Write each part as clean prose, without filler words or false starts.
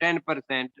10%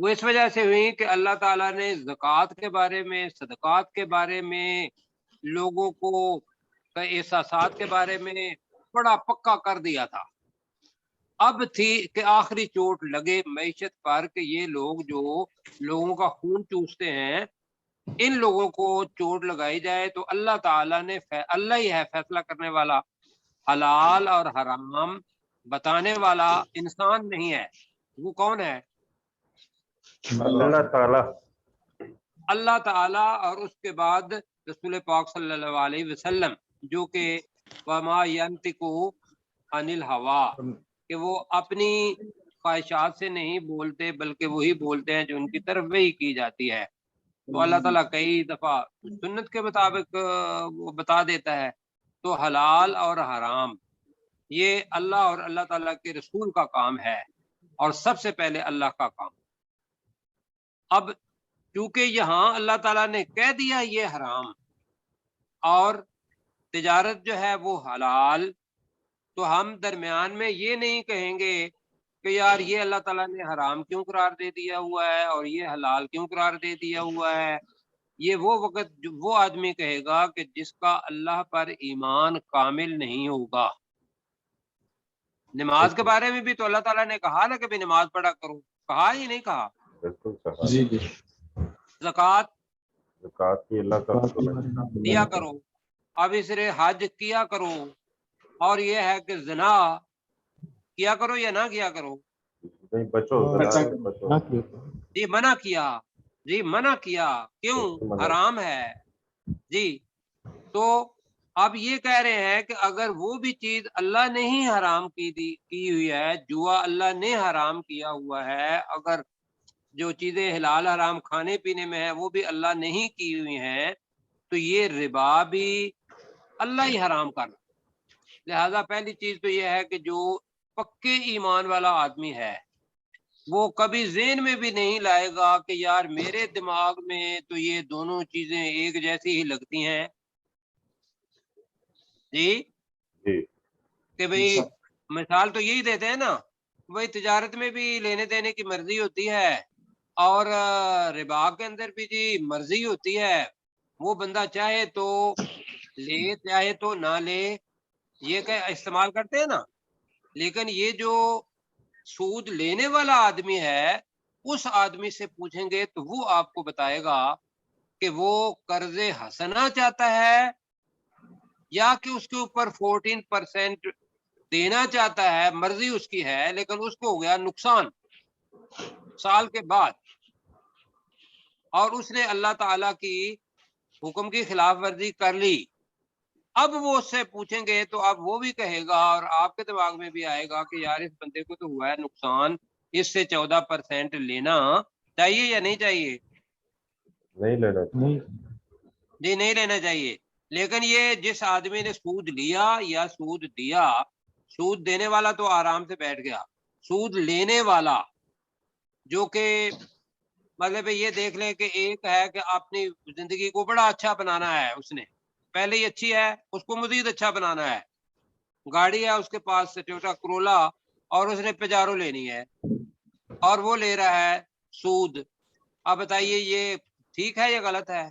وہ اس وجہ سے ہوئی کہ اللہ تعالیٰ نے زکوٰۃ کے بارے میں، صدقات کے بارے میں، لوگوں کو احساسات کے بارے میں بڑا پکا کر دیا تھا۔ اب تھی کہ آخری چوٹ لگے معیشت پر کہ یہ لوگ جو لوگوں کا خون چوستے ہیں، ان لوگوں کو چوٹ لگائی جائے تو اللہ تعالیٰ نے اللہ ہی ہے فیصلہ کرنے والا، حلال اور حرام بتانے والا انسان نہیں ہے۔ وہ کون ہے؟ اللہ تعالیٰ۔ اللہ تعالیٰ، اور اس کے بعد رسول پاک صلی اللہ علیہ وسلم، جو کہ وما ینطق عن الہوی، کہ وہ اپنی خواہشات سے نہیں بولتے بلکہ وہی بولتے ہیں جو ان کی طرف وحی کی جاتی ہے۔ تو اللہ تعالیٰ کئی دفعہ سنت کے مطابق وہ بتا دیتا ہے۔ تو حلال اور حرام یہ اللہ اور اللہ تعالیٰ کے رسول کا کام ہے، اور سب سے پہلے اللہ کا کام۔ اب چونکہ یہاں اللہ تعالیٰ نے کہہ دیا یہ حرام اور تجارت جو ہے وہ حلال، تو ہم درمیان میں یہ نہیں کہیں گے کہ یار یہ اللہ تعالیٰ نے حرام کیوں قرار دے دیا ہوا ہے اور یہ حلال کیوں قرار دے دیا ہوا ہے۔ یہ وہ وقت وہ آدمی کہے گا کہ جس کا اللہ پر ایمان کامل نہیں ہوگا۔ نماز کے بارے میں بھی تو اللہ تعالیٰ نے کہا نا کہ بھی نماز پڑھا کرو، کہا ہی نہیں کہا؟ بالکل صحیح۔ جی جی زکوٰۃ زکوٰۃ کی اللہ کا حکم ہے۔ دیا کرو، اب اس لیے حج کیا کرو، اور یہ ہے کہ زنا کیا کرو یا نہ کیا کرو؟ نہیں، بچو، زنا سے بچو۔ جی منع کیا، جی منع کیا، کیوں؟ حرام ہے جی۔ تو اب یہ کہہ رہے ہیں کہ اگر وہ بھی چیز اللہ نے ہی حرام کی ہوئی ہے، جوا اللہ نے حرام کیا ہوا ہے، اگر جو چیزیں حلال حرام کھانے پینے میں ہیں وہ بھی اللہ نے ہی کی ہوئی ہیں، تو یہ ربا بھی اللہ ہی حرام کرنا۔ لہذا پہلی چیز تو یہ ہے کہ جو پکے ایمان والا آدمی ہے وہ کبھی ذہن میں بھی نہیں لائے گا کہ یار میرے دماغ میں تو یہ دونوں چیزیں ایک جیسی ہی لگتی ہیں جی، جی کہ بھئی مثال تو یہی دیتے ہیں نا، بھئی تجارت میں بھی لینے دینے کی مرضی ہوتی ہے اور ربا کے اندر بھی جی مرضی ہوتی ہے، وہ بندہ چاہے تو لے چاہے تو نہ لے، یہ کہ استعمال کرتے ہیں نا۔ لیکن یہ جو سود لینے والا آدمی ہے اس آدمی سے پوچھیں گے تو وہ آپ کو بتائے گا کہ وہ قرض حسنہ چاہتا ہے یا کہ اس کے اوپر 14% دینا چاہتا ہے، مرضی اس کی ہے، لیکن اس کو ہو گیا نقصان سال کے بعد، اور اس نے اللہ تعالی کی حکم کی خلاف ورزی کر لی۔ اب وہ اس سے پوچھیں گے تو اب وہ بھی کہے گا اور آپ کے دماغ میں بھی آئے گا کہ یار اس بندے کو تو ہوا ہے نقصان، اس سے 14% لینا چاہیے یا نہیں چاہیے؟ نہیں لینا چاہیے۔ جی نہیں لینا چاہیے۔ لیکن یہ جس آدمی نے سود لیا یا سود دیا، سود دینے والا تو آرام سے بیٹھ گیا، سود لینے والا جو کہ مطلب یہ دیکھ لیں کہ ایک ہے کہ اپنی زندگی کو بڑا اچھا بنانا ہے، اس نے پہلے ہی اچھی ہے، اس کو مزید اچھا بنانا ہے، گاڑی ہے اس کے پاس ٹویوٹا کرولا اور اس نے پجارو لینی ہے اور وہ لے رہا ہے سود۔ اب بتائیے یہ ٹھیک ہے یا غلط ہے؟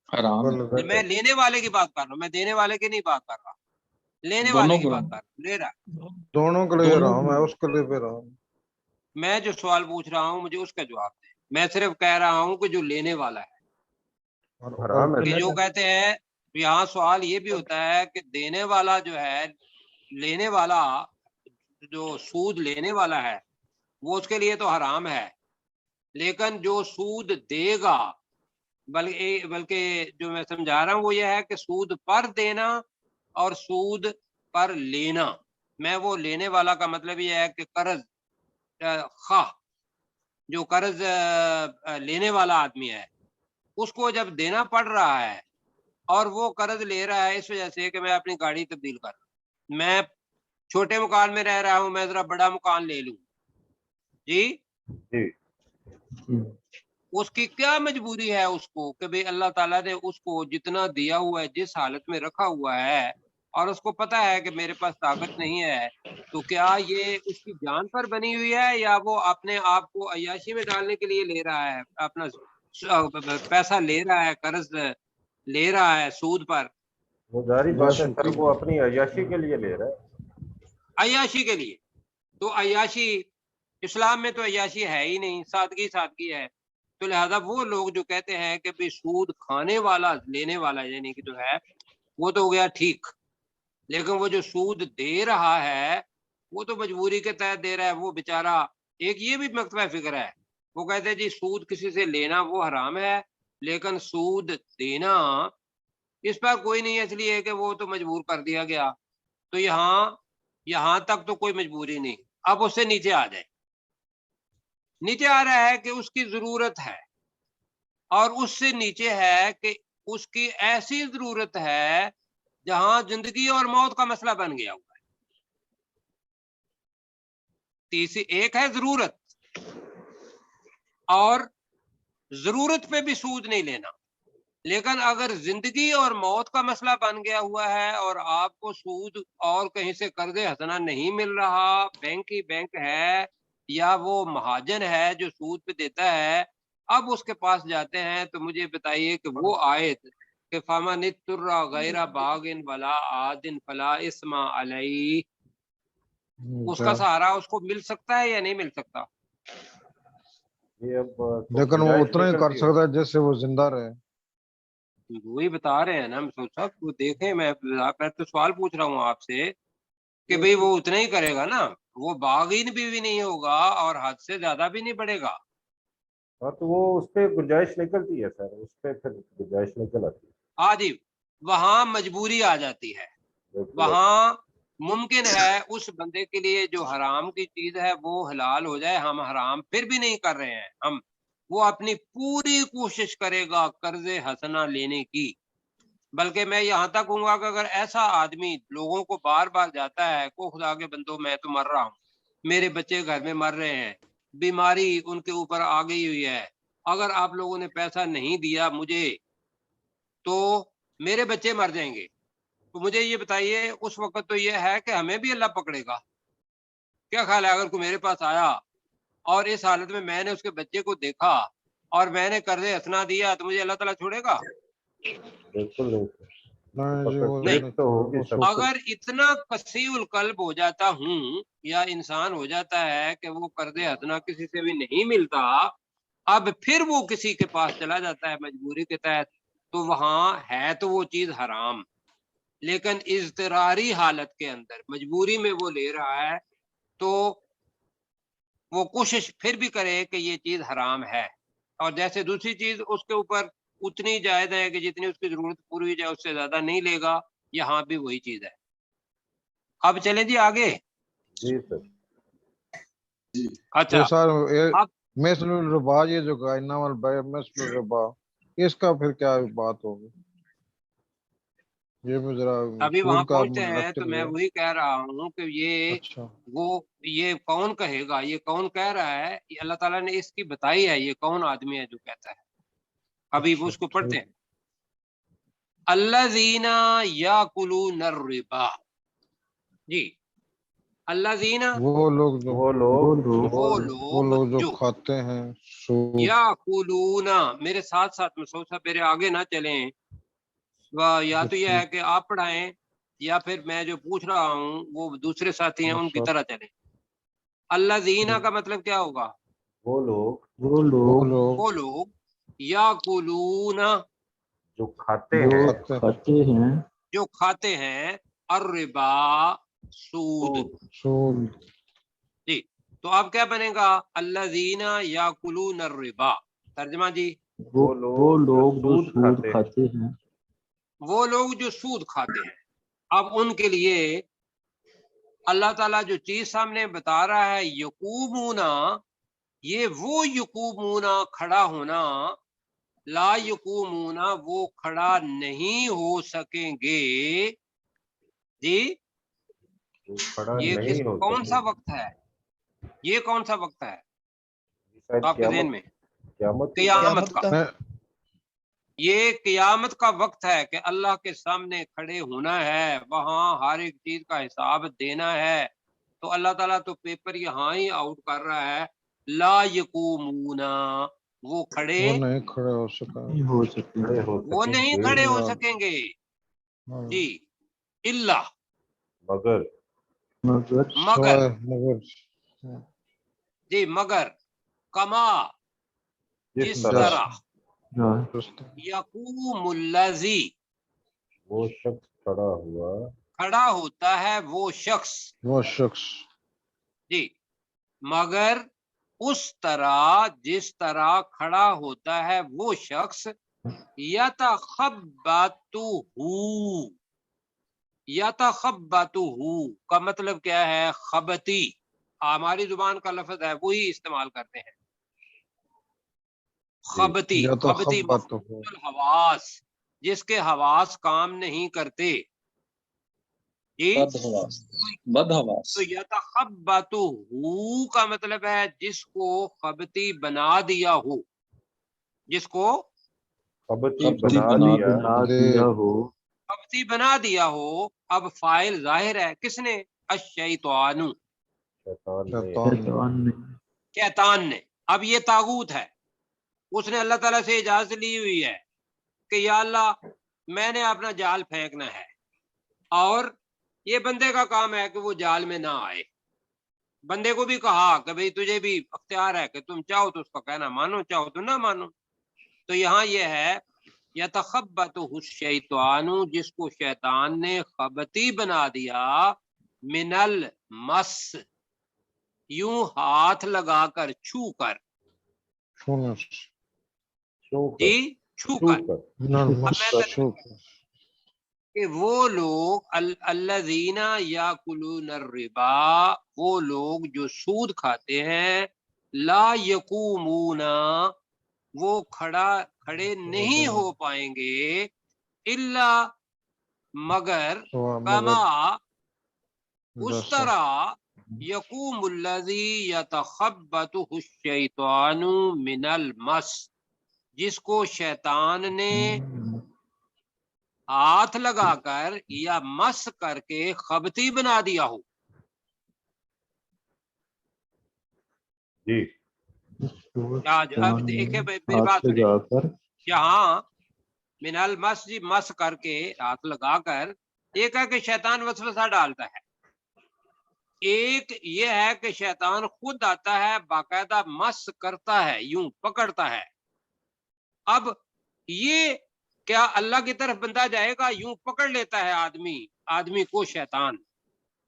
حرام ہے۔ میں لینے والے کی بات کر رہا ہوں، میں دینے والے کی نہیں بات کر رہا، لینے دونوں والے کی کو بات کر رہا ہوں، لے رہا ہے۔ دونوں کے لیے حرام ہے، اس کے لیے بھی حرام۔ میں جو سوال پوچھ رہا ہوں مجھے اس کا جواب دیں، میں صرف کہہ رہا ہوں کہ جو لینے والا ہے، حرام ہے۔ کہ جو کہتے ہیں یہاں سوال یہ بھی ہوتا ہے کہ دینے والا جو ہے، لینے والا جو سود لینے والا ہے وہ اس کے لیے تو حرام ہے، لیکن جو سود دے گا، بلکہ جو میں سمجھا رہا ہوں وہ یہ ہے کہ سود پر دینا اور سود پر لینا، میں وہ لینے والا کا مطلب یہ ہے کہ قرض خواہ جو قرض لینے والا آدمی ہے اس کو جب دینا پڑ رہا ہے اور وہ قرض لے رہا ہے اس وجہ سے کہ میں اپنی گاڑی تبدیل کر رہا ہوں، میں چھوٹے مکان میں رہ رہا ہوں، میں ذرا بڑا مکان لے لوں جی، جی اس کی کیا مجبوری ہے اس کو کہ بھئی اللہ تعالیٰ نے اس کو جتنا دیا ہوا ہے، جس حالت میں رکھا ہوا ہے اور اس کو پتا ہے کہ میرے پاس طاقت نہیں ہے، تو کیا یہ اس کی جان پر بنی ہوئی ہے یا وہ اپنے آپ کو عیاشی میں ڈالنے کے لیے لے رہا ہے، اپنا پیسہ لے رہا ہے، قرض لے رہا ہے سود پر؟ وہ ظاہری بات ہے سر، وہ اپنی عیاشی کے لیے لے رہا ہے، عیاشی کے لیے۔ تو عیاشی اسلام میں تو عیاشی ہے ہی نہیں، سادگی سادگی ہے۔ تو لہذا وہ لوگ جو کہتے ہیں کہ بھی سود کھانے والا لینے والا یعنی کہ جو ہے وہ تو ہو گیا ٹھیک، لیکن وہ جو سود دے رہا ہے وہ تو مجبوری کے تحت دے رہا ہے، وہ بیچارہ۔ ایک یہ بھی مکتبہ فکر ہے، وہ کہتے ہیں جی سود کسی سے لینا وہ حرام ہے، لیکن سود دینا اس پر کوئی نہیں ہے، اس لیے کہ وہ تو مجبور کر دیا گیا۔ تو یہاں تک تو کوئی مجبوری نہیں۔ اب اس سے نیچے آ جائے، نیچے آ رہا ہے کہ اس کی ضرورت ہے، اور اس سے نیچے ہے کہ اس کی ایسی ضرورت ہے جہاں زندگی اور موت کا مسئلہ بن گیا ہوا ہے۔ تیسری ایک ہے ضرورت، اور ضرورت پہ بھی سود نہیں لینا، لیکن اگر زندگی اور موت کا مسئلہ بن گیا ہوا ہے اور آپ کو سود اور کہیں سے قرض حسنہ نہیں مل رہا، بینک ہی بینک ہے یا وہ مہاجن ہے جو سود پہ دیتا ہے، اب اس کے پاس جاتے ہیں تو مجھے بتائیے کہ وہ آیت کہ فَمَنِ اضْطُرَّ غَيْرَ بَاغٍ وَلَا عَادٍ فَلَا إِثْمَ عَلَيْهِ، اس کا سہارا اس کو مل سکتا ہے یا نہیں مل سکتا؟ یہ اب لیکن وہ اتنا ہی کر سکتا ہے جیسے وہ زندہ رہے۔ وہی بتا رہے ہیں نا مسعود صاحب، وہ دیکھیں میں تو سوال پوچھ رہا ہوں آپ سے کہ بھئی وہ اتنا ہی کرے گا نا، وہ باغین بھی نہیں ہوگا اور حد سے زیادہ بھی نہیں بڑھے گا۔ ہاں تو وہ اس پہ گنجائش نکلتی ہے سر، اس پہ پھر گنجائش نکل آتی ہے۔ ہاں جی، وہاں مجبوری آ جاتی ہے، وہاں ممکن ہے اس بندے کے لیے جو حرام کی چیز ہے وہ حلال ہو جائے، ہم حرام پھر بھی نہیں کر رہے ہیں، وہ اپنی پوری کوشش کرے گا قرض حسنہ لینے کی۔ بلکہ میں یہاں تک ہوں گا کہ اگر ایسا آدمی لوگوں کو بار بار جاتا ہے کو خدا کے بندو میں تو مر رہا ہوں، میرے بچے گھر میں مر رہے ہیں، بیماری ان کے اوپر آ گئی ہوئی ہے، اگر آپ لوگوں نے پیسہ نہیں دیا مجھے تو میرے بچے مر جائیں گے، تو مجھے یہ بتائیے اس وقت تو یہ ہے کہ ہمیں بھی اللہ پکڑے گا؟ کیا خیال ہے اگر کوئی میرے پاس آیا اور اس حالت میں نے اس کے بچے کو دیکھا اور میں نے قرض حسنہ دیا تو مجھے اللہ تعالیٰ چھوڑے گا؟ بالکل نہیں۔ تو ہوگی سب۔ اگر اتنا قسی القلب ہو جاتا ہوں یا انسان ہو جاتا ہے کہ وہ قرض حسنہ کسی سے بھی نہیں ملتا، اب پھر وہ کسی کے پاس چلا جاتا ہے مجبوری کے تحت، تو وہاں ہے تو وہ چیز حرام، لیکن اضطراری حالت کے اندر مجبوری میں وہ لے رہا ہے تو وہ کوشش پھر بھی کرے کہ یہ چیز حرام ہے، اور جیسے دوسری چیز اس کے اوپر اتنی جائز ہے کہ جتنی اس کی ضرورت پوری ہوئی جائے، اس سے زیادہ نہیں لے گا، یہاں بھی وہی چیز ہے۔ اب چلیں جی آگے۔ جی سر۔ اچھا یہ سر اب مثل الربا، یہ جو انما البیع مثل الربا، اس کا پھر کیا بات ہوگی؟ یہ بھی ذرا ابھی وہاں سود کا پہنچتے ہیں منتقل تو میں ہے۔ وہی کہہ رہا ہوں کہ اچھا یہ کون کہے گا، یہ کون کہہ رہا ہے، یہ اللہ تعالیٰ نے اس کی بتائی ہے، یہ کون آدمی ہے جو کہتا ہے۔ ابھی اچھا اس کو پڑھتے ہیں، الذین یاکلون الربا، جی الذین وہ لوگ جو جو کھاتے ہیں سود۔ یاکلون، میرے ساتھ ساتھ مسعود صاحب میرے آگے نہ چلیں، یا تو یہ ہے کہ آپ پڑھائیں یا پھر میں جو پوچھ رہا ہوں وہ دوسرے ساتھی ہیں ان کی طرح چلیں۔ الذین کا مطلب کیا ہوگا؟ وہ لوگ یاکلون، جو کھاتے ہیں جو کھاتے ہیں الربا، سود، جی۔ تو اب کیا بنے گا؟ الذین یاکلون الربا، ترجمہ جی، وہ لوگ جو سود کھاتے ہیں۔ وہ لوگ جو سود کھاتے ہیں۔ اب ان کے لیے اللہ تعالیٰ جو چیز سامنے بتا رہا ہے یقومونا، یہ وہ یقومونا کھڑا ہونا، لا یقومونا وہ کھڑا نہیں ہو سکیں گے، جی یہ کون سا وقت ہے؟ یہ کون سا وقت ہے آپ کے ذہن میں؟ قیامت کا۔ یہ قیامت کا وقت ہے کہ اللہ کے سامنے کھڑے ہونا ہے، وہاں ہر ایک چیز کا حساب دینا ہے. تو اللہ تعالیٰ تو پیپر یہاں ہی آؤٹ کر رہا ہے. لا یقومون، وہ کھڑے وہ نہیں کھڑے ہو سکا. ہو سکتے کھڑے ہو وہ سکیں نہیں گے کھڑے ہو سکیں گے. جی اللہ، مگر مگر مگر، سوائے مگر جی مگر، کما، جس جس طرح طرح، یقوم الذی، وہ شخص کھڑا ہوا، کھڑا ہوتا ہے وہ شخص. وہ شخص جی مگر اس طرح جس طرح کھڑا ہوتا ہے وہ شخص. یتخبطہ، یتخبطہ کا مطلب کیا ہے؟ خبتی. ہماری زبان کا لفظ ہے وہی استعمال کرتے ہیں، خبتی. یا تو خبتی خبت ہو. مفعول الحواس، جس کے حواس کام نہیں کرتے. جی بدحواس. تو یتخبطہ کا مطلب ہے جس کو خبتی بنا دیا ہو، جس کو خبتی خبتی بنا دیا، دیا ہو. خبتی بنا دیا ہو. اب فاعل ظاہر ہے، کس نے؟ الشیطان، شیطان نے. شیطان نے. شیطان نے. اب یہ طاغوت ہے، اس نے اللہ تعالیٰ سے اجازت لی ہوئی ہے کہ یا اللہ میں نے اپنا جال پھینکنا ہے، اور یہ بندے کا کام ہے کہ وہ جال میں نہ آئے. بندے کو بھی کہا کہ بھئی تجھے بھی اختیار ہے کہ تم چاہو تو اس کا کہنا مانو، چاہو تو نہ مانو. تو یہاں یہ ہے یتخبطہ الشیطان، جس کو شیطان نے خبتی بنا دیا، من المس، یوں ہاتھ لگا کر، چھو کر. چھونا چھو کر، جی چھو چھو کر. کر. چھو کہ وہ لوگ الذین یاکلون الربا، وہ لوگ جو سود کھاتے ہیں، لا یقومون، وہ کھڑے نہیں ہو پائیں گے، الا، مگر، کما، اس طرح، یقوم الذی یتخبطہ الشیطان من المس، جس کو شیطان نے ہاتھ لگا کر یا مس کر کے خبتی بنا دیا ہو. جی اب دیکھیں میری بات سنیں، لگا کر یہاں من المس، جی مس کر کے، ہاتھ لگا کر. ایک ہے کہ شیطان وسوسہ ڈالتا ہے، ایک یہ ہے کہ شیطان خود آتا ہے، باقاعدہ مس کرتا ہے، یوں پکڑتا ہے. اب یہ کیا اللہ کی طرف بندہ جائے گا؟ یوں پکڑ لیتا ہے آدمی کو شیطان.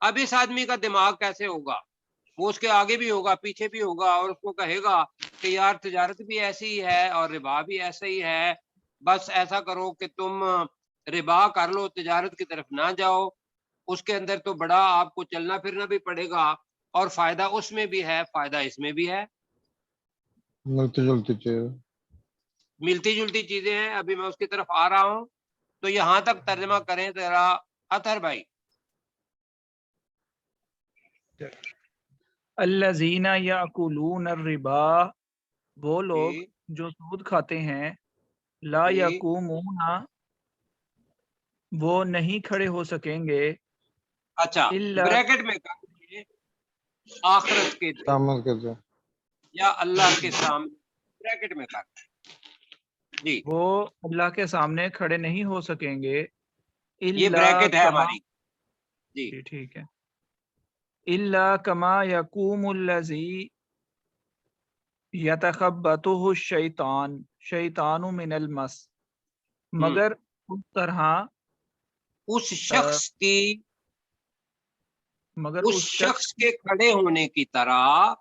اب اس آدمی کا دماغ کیسے ہوگا؟ وہ اس کے آگے بھی ہوگا، پیچھے بھی ہوگا، اور اس کو کہے گا کہ یار تجارت بھی ایسی ہی ہے اور ربا بھی ایسا ہی ہے، بس ایسا کرو کہ تم ربا کر لو، تجارت کی طرف نہ جاؤ. اس کے اندر تو بڑا آپ کو چلنا پھرنا بھی پڑے گا، اور فائدہ اس میں بھی ہے، فائدہ اس میں بھی ہے. ملتی جلتی چیز. ملتی جلتی چیزیں ہیں. ابھی میں اس کی طرف آ رہا ہوں. تو یہاں تک ترجمہ کریں ذرا اطہر بھائی. الذین یاکلون الربا، وہ لوگ جی جو سود کھاتے ہیں، لا جی یقومون، وہ نہیں کھڑے ہو سکیں گے، اچھا، الا، بریکٹ میں کر دیجیے، آخرت کے دن قیامت کے دن. یا اللہ کے سامنے، بریکٹ میں کر. جی وہ اللہ کے سامنے کھڑے نہیں ہو سکیں گے، یہ الا بریکٹ ہے کما، ہماری. جی جی ٹھیک ہے، الا کما یقوم الذی یتخبطہ الشیطان، شیطان من المس، مگر اس طرح، اس شخص کی، مگر اس اس شخص کے کھڑے ہونے کی طرح،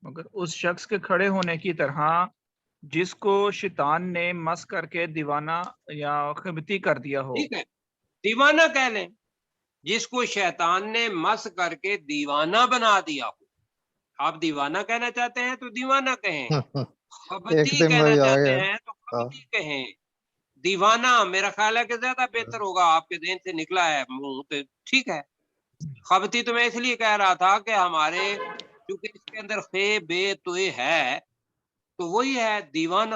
مگر اس شخص کے کھڑے ہونے کی طرح جس کو شیطان نے مس کر کے دیوانہ یا خبتی کر دیا ہو. ٹھیک ہے، دیوانہ کہہ لیں، جس کو شیطان نے مس کر کے دیوانہ بنا دیا ہو. آپ دیوانہ کہنا چاہتے ہیں تو دیوانہ کہیں، ایک خبتی دن کہنا میں آ چاہتے گیا. ہیں تو خبتی کہیں. دیوانہ میرا خیال ہے کہ زیادہ بہتر ہوگا، آپ کے ذہن سے نکلا ہے منہ تو ٹھیک ہے. خبتی تو میں اس لیے کہہ رہا تھا کہ ہمارے چونکہ اس کے اندر خے بے تو ہے، تو وہی ہے دیوانہ.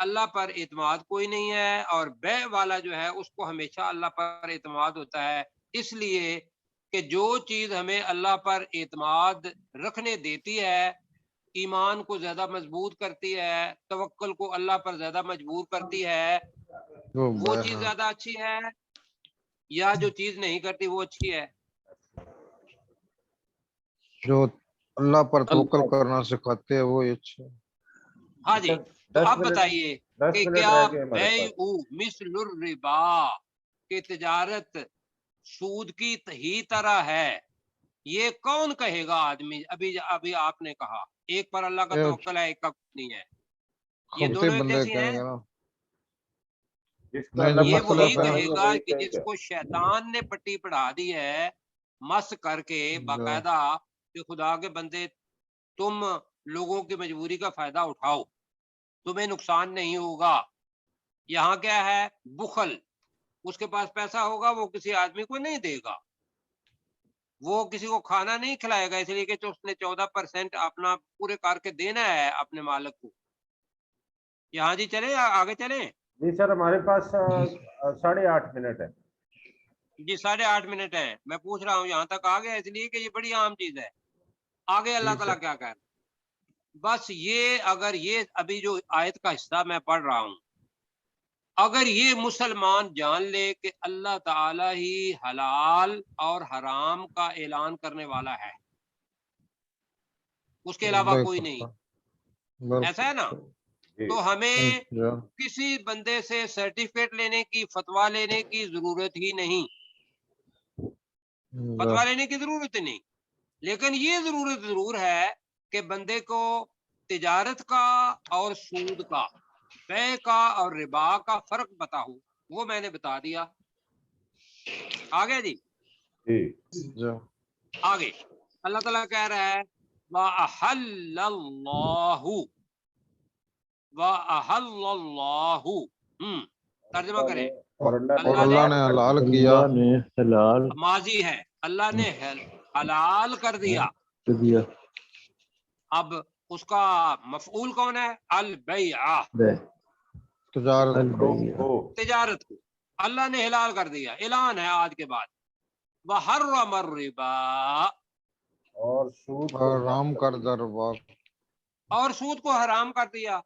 اللہ پر اعتماد کوئی نہیں ہے، اور بے والا جو ہے اس کو ہمیشہ اللہ پر اعتماد ہوتا ہے، اس لیے کہ جو چیز ہمیں اللہ پر اعتماد رکھنے دیتی ہے، ایمان کو زیادہ مضبوط کرتی ہے، توکل کو اللہ پر زیادہ مجبور کرتی ہے، وہ چیز زیادہ اچھی ہے یا جو چیز نہیں کرتی وہ اچھی ہے؟ جو اللہ پر توکل کرنا سکھاتے ہیں وہ اچھا ہے۔ ہاں جی، تو اب بتائیے 10 کہ منٹ کیا رہ گئے ہمارے پاس۔ بیع مثل الربا کہ تجارت سود کی ہی طرح ہے، یہ کون کہے گا آدمی؟ ابھی آپ نے کہا ایک پر اللہ کا توکل ہے، ایک کا نہیں ہے، یہ خبتے دونوں ایک بندے جیسی کہیں ہیں؟ گے نا، جس کا نہیں اللہ نہیں یہ مسئلہ وہی مختلف ہے کہے وہ گا وہی کہ کہیں جس گے۔ کو شیطان نے پٹی پڑھا دی ہے مس کر کے باقاعدہ کہ خدا کے بندے تم لوگوں کی مجبوری کا فائدہ اٹھاؤ، تمہیں نقصان نہیں ہوگا۔ یہاں کیا ہے؟ بخل، اس کے پاس پیسہ ہوگا وہ کسی آدمی کو نہیں دے گا، وہ کسی کو کھانا نہیں کھلائے گا، اس لیے کہ اس نے 14% اپنا پورے کر کے دینا ہے اپنے مالک کو۔ یہاں جی چلیں آگے چلیں؟ جی سر، ہمارے پاس 8.5 منٹ ہے۔ جی 8.5 منٹ ہیں، میں پوچھ رہا ہوں یہاں تک آ گیا، اس لیے کہ یہ بڑی عام چیز ہے۔ آگے اللہ تعالیٰ کیا کہہ رہا ہے؟ بس یہ اگر یہ ابھی جو آیت کا حصہ میں پڑھ رہا ہوں، اگر یہ مسلمان جان لے کہ اللہ تعالی ہی حلال اور حرام کا اعلان کرنے والا ہے، اس کے علاوہ کوئی نہیں، ایسا ہے نا، تو ہمیں کسی بندے سے سرٹیفکیٹ لینے کی، فتویٰ لینے کی ضرورت ہی نہیں، فتویٰ لینے کی ضرورت نہیں، لیکن یہ ضرورت ضرور ہے کہ بندے کو تجارت کا اور سود کا، بے کا اور ربا کا فرق پتا ہو، وہ میں نے بتا دیا۔ آگے جی آگے اللہ تعالیٰ کہہ رہا ہے وَأَحَلَّ اللَّهُ وَأَحَلَّ اللَّهُ، ترجمہ کریں۔ اور اللہ نے حلال کیا، اللہ نے حلال ماضی ہے، اللہ نے حلال کر دیا۔ اب اس کا مفعول کون ہے؟ البیع، تجارت تجارت کو اللہ نے حلال کر دیا، اعلان ہے آج کے بعد۔ وحرم الربا، اور سود اور حرام کر دربا، اور سود کو حرام کر دیا۔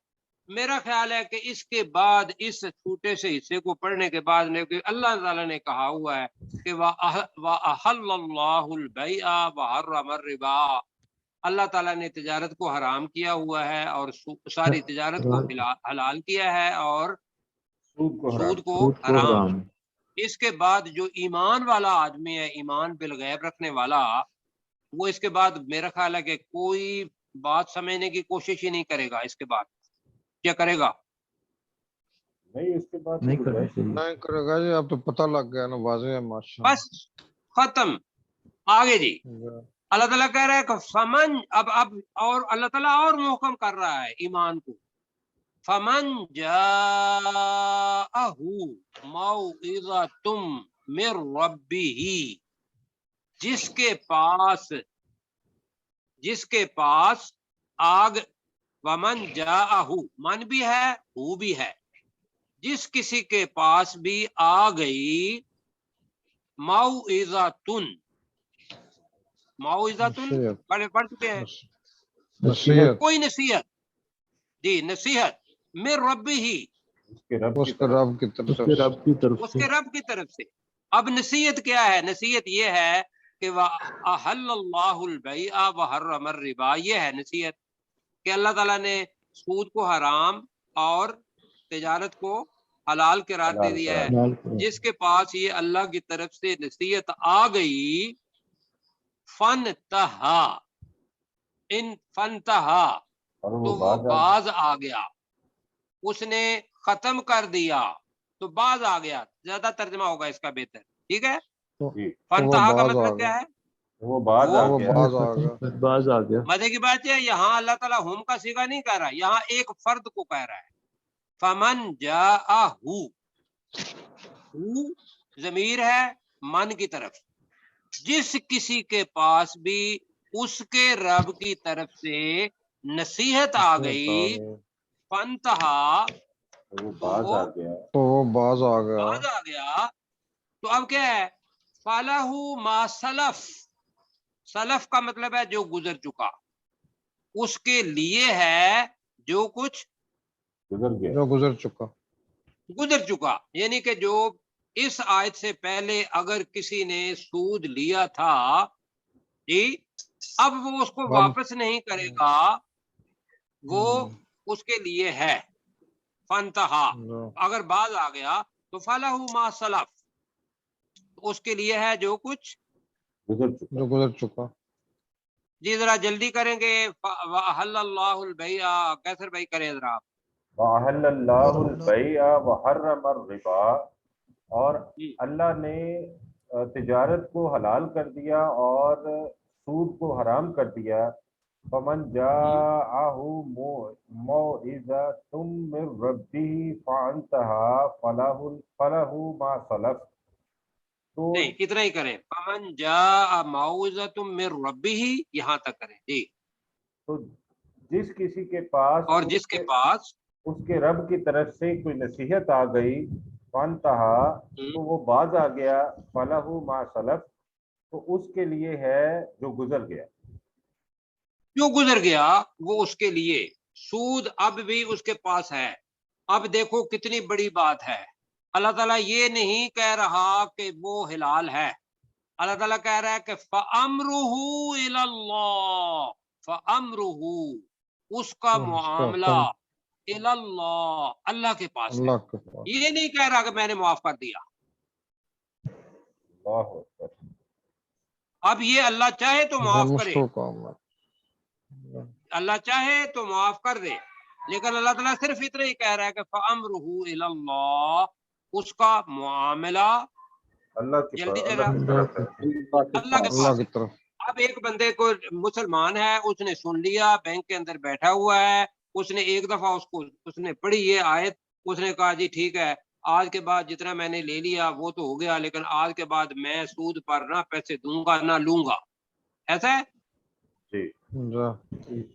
میرا خیال ہے کہ اس کے بعد اس چھوٹے سے حصے کو پڑھنے کے بعد اللہ تعالیٰ نے کہا ہوا ہے کہ وَأَحَلَّ اللَّهُ الْبَيْعَ وَحَرَّمَ الرِّبَا، اللہ تعالیٰ نے تجارت کو حرام کیا ہوا ہے اور ساری تجارت کو حلال کیا ہے اور سود کو حرام۔ اس کے بعد جو ایمان والا آدمی ہے، ایمان بالغیب رکھنے والا، وہ اس کے بعد میرا خیال ہے کہ کوئی بات سمجھنے کی کوشش ہی نہیں کرے گا۔ اس کے بعد کیا کرے گا؟ نہیں، اس کے بعد نہیں کرنا چاہیے۔ نہیں کرے گا جی، اب تو پتہ لگ گیا نا، واضح ہے ماشاء بس ختم۔ آگے جی اللہ تعالیٰ کہہ رہا ہے کہ فمن، اب اور اللہ تعالیٰ اور محکم کر رہا ہے ایمان کو، فمن جاءہ موعظۃ من ربہ، جس کے پاس آگ، ومن جاءہ، من بھی ہے ہو بھی ہے، جس کسی کے پاس بھی آ گئی موعظۃ، موعظۃ پڑھ چکے ہیں، نصیحت، کوئی نصیحت، جی نصیحت، من ربہ، اس کے رب اس کے رب کی طرف اس کے رب کی طرف اس سے۔ کے رب کی طرف سے۔ اب نصیحت کیا ہے؟ نصیحت یہ ہے کہ وَأَحَلَّ اللَّهُ الْبَيْعَ وَحَرَّمَ الرِّبَا، یہ ہے نصیحت کہ اللہ تعالیٰ نے سود کو حرام اور تجارت کو حلال قرار دے دیا ہے۔ حلال کرو۔ جس کے پاس یہ اللہ کی طرف سے نصیحت آ گئی، فَانْتَہَا، اور تو وہ باز آ گیا، اس نے ختم کر دیا تو باز آ گیا، زیادہ ترجمہ ہوگا اس کا بہتر، ٹھیک ہے؟ جی، فنتہا کا باز آ مطلب گیا، کیا ہے؟ وہ باز آ وہ گیا۔ باز آ گیا۔ باز آ گیا۔ مزے کی بات ہے یہاں اللہ تعالیٰ ہم کا صیغہ نہیں کہہ رہا، یہاں ایک فرد کو کہہ رہا ہے۔ فمن جاءہ، ضمیر ہے من کی طرف، جس کسی کے پاس بھی اس کے رب کی طرف سے نصیحت آ گئی، فنتہا، وہ باز آ گیا تو وہ باز آ گیا باز آ گیا تو اب کیا ہے فَلَهُ مَا سَلَف، سلف کا مطلب ہے جو گزر چکا، اس کے لیے ہے جو کچھ گزر گیا جو گزر چکا. گزر چکا، یعنی کہ جو اس آیت سے پہلے اگر کسی نے سود لیا تھا جی، اب وہ اس کو واپس نہیں کرے گا، وہ اس کے لیے ہے فنتہا. اگر باز آ گیا تو فَلَهُ مَا سَلَف، اس کے لیے ہے جو کچھ گزر چکا جو گزر چکا. جی ذرا جلدی کریں گے. وَأَحَلَّ اللَّهُ الْبَيْعَ، کیسر بھائی کریں ذرا آپ. وَأَحَلَّ اللَّهُ الْبَيْعَ وَحَرَّمَ الرِّبَا، اور اللہ نے تجارت کو حلال کر دیا اور سود کو حرام کر دیا. فَمَنْ جَاءَهُ مَوْعِظَةٌ مِّن رَّبِّهِ فَانتَهَىٰ فَلَهُ مَا سَلَفَ. تو نہیں اتنا ہی کریں، فَمَنْ جَاءَ مَوْعِظَةٌ مِّن رَّبِّهِ، یہاں تک کریں جی. تو جس کسی کے پاس اور جس کے پاس اس کے رب کی طرف سے کوئی نصیحت آ گئی فانتہا، تو وہ باز آ گیا فَلَهُ مَا سَلَف، تو اس کے لیے ہے جو گزر گیا. جو گزر گیا وہ اس کے لیے. سود اب بھی اس کے پاس ہے. اب دیکھو کتنی بڑی بات ہے، اللہ تعالیٰ یہ نہیں کہہ رہا کہ وہ حلال ہے، اللہ تعالیٰ کہہ رہا ہے کہ فَأَمْرُهُ إِلَى اللَّهِ، فَأَمْرُهُ، اس کا معاملہ إِلَى اللَّهِ، اللہ کے پاس ہے. اللہ کے پاس. یہ نہیں کہہ رہا کہ میں نے معاف کر دیا. اللہ اکبر. اب یہ اللہ چاہے تو معاف کرے، مشکل کام ہے. اللہ چاہے تو معاف کر دے، لیکن اللہ تعالیٰ صرف اتنا ہی کہہ رہا ہے کہ فَأَمْرُهُ إِلَى اللَّهِ، اس کا معاملہ اللہ کی جلدی اللہ کی طرف ہے. اللہ کے اللہ پاس کی ہے. طرف. اب ایک بندے کو مسلمان ہے، اس نے سن لیا، بینک کے اندر بیٹھا ہوا ہے، اس نے ایک دفعہ اس نے پڑھی یہ آیت، اس نے کہا جی ٹھیک ہے آج کے بعد جتنا میں نے لے لیا وہ تو ہو گیا، لیکن آج کے بعد میں سود پر نہ پیسے دوں گا نہ لوں گا، ایسا ہے. جی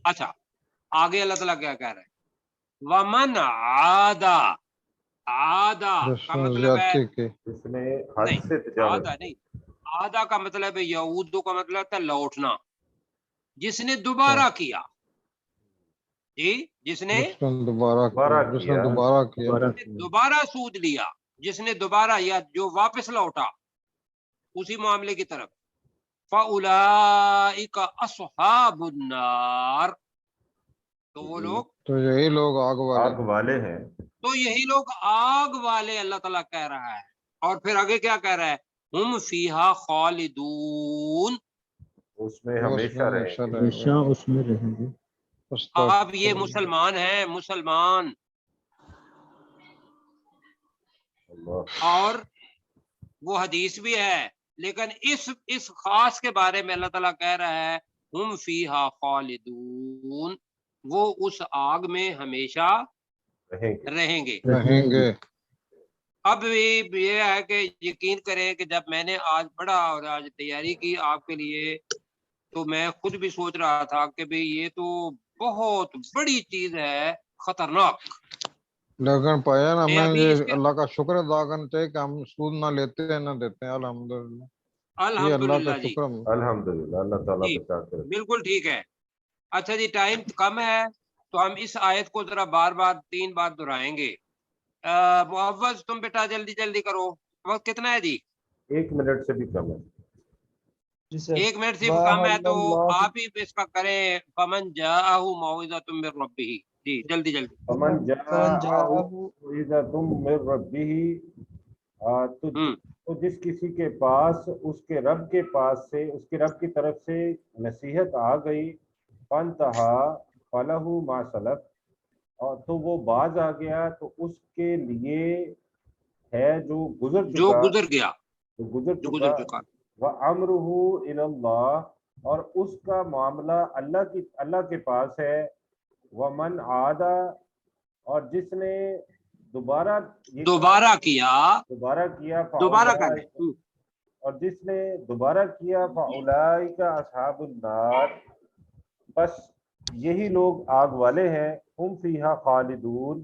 اچھا آگے اللہ تعالیٰ کیا کہہ رہا ہے، وَمَنْ عَادَ، عَادَ کا مطلب ہے زیادتی کی. اس نے حد نہیں، سے تجاوز. عادہ نہیں، عادہ کا مطلب ہے یعود کا مطلب ہے لوٹنا. جس نے دوبارہ کیا جی، جس نے جس نے دوبارہ کیا. جس نے دوبارہ کیا. دوبارہ سود لیا، جس نے دوبارہ یا جو واپس لوٹا اسی معاملے کی طرف، فَأُولَئِكَ أَصْحَابُ النَّارِ، تو وہ لوگ، تو یہی لوگ آگ والے. آگ والے ہیں. تو یہی لوگ آگ والے اللہ تعالیٰ کہہ رہا ہے. اور پھر آگے کیا کہہ رہا ہے، ہم فیہا خالدون، اس میں ہمیشہ رہیں گے. ہمیشہ اس میں رہیں گے. اب یہ مسلمان ہیں، مسلمان، اللہ. اور وہ حدیث بھی ہے، لیکن اس خاص کے بارے میں اللہ تعالیٰ کہہ رہا ہے ہم فیہا خالدون، وہ اس آگ میں ہمیشہ رہیں گے. رہیں گے. اب یہ ہے کہ یقین کریں کہ جب میں نے آج پڑھا اور آج تیاری کی آپ کے لیے، تو میں خود بھی سوچ رہا تھا کہ بھئی یہ تو بہت بڑی چیز ہے، خطرناک. لیکن پایا نا ہمیں ابھی اس یہ کے اللہ کا شکر ادا کرنا چاہیے کہ ہم سود نہ لیتے ہیں نہ دیتے ہیں. الحمدللہ یہ اللہ کا الحمدللہ جی شکر ہے. الحمدللہ اللہ تعالیٰ جی بچاتے رہے. بالکل ٹھیک ہے. اچھا جی ٹائم کم ہے تو ہم اس آیت کو ذرا بار بار 3 بار دہرائیں گے. معوض تم بیٹا جلدی جلدی کرو، وقت کتنا ہے جی؟ 1 منٹ سے بھی کم ہے. 1 منٹ سے کم ہے تو آپ ہی اس کا کریں. فمن جاءہ موعظۃ من ربہ، جی جلدی جلدی. فمن جاءہ موعظۃ من ربہ، تو جس کسی کے پاس اس کے رب کے پاس سے، اس کے رب کی طرف سے نصیحت آ گئی، فانتہا فلہ ما سلف، اور تو وہ باز آ گیا، تو اس کے لیے ہے جو گزر جو چکا. گزر گیا، جو گزر جو گزر چکا. چکا. وَأَمْرُهُ إِلَى اللَّهِ، اور اس کا معاملہ اللہ کے پاس ہے. وَمَنْ عَادَ، اور جس نے دوبارہ کیا، دوبارہ کیا دوبارہ کر دیں. اور جس نے دوبارہ کیا فَأُولَئِكَ أَصْحَابُ النَّارِ، بس یہی لوگ آگ والے ہیں. ہم فیہا خالدون،